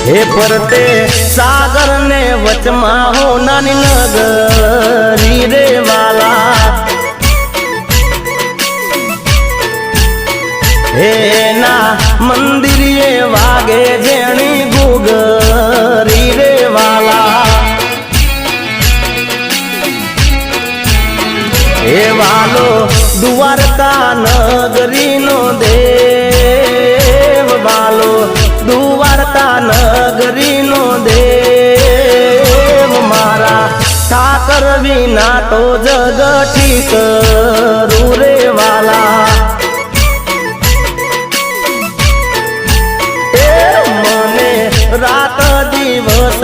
हे परते सागर ने वचमा हो नानी नगरी रे वाला हे ना मंदिर ये वागे जेणी गुगरी रे वाला हे वालो द्वारका नगरी नो देव वालो द्वारका नगरी नो देव मारा ठाकर विना तो जग ठीक रे वाला रात दिवस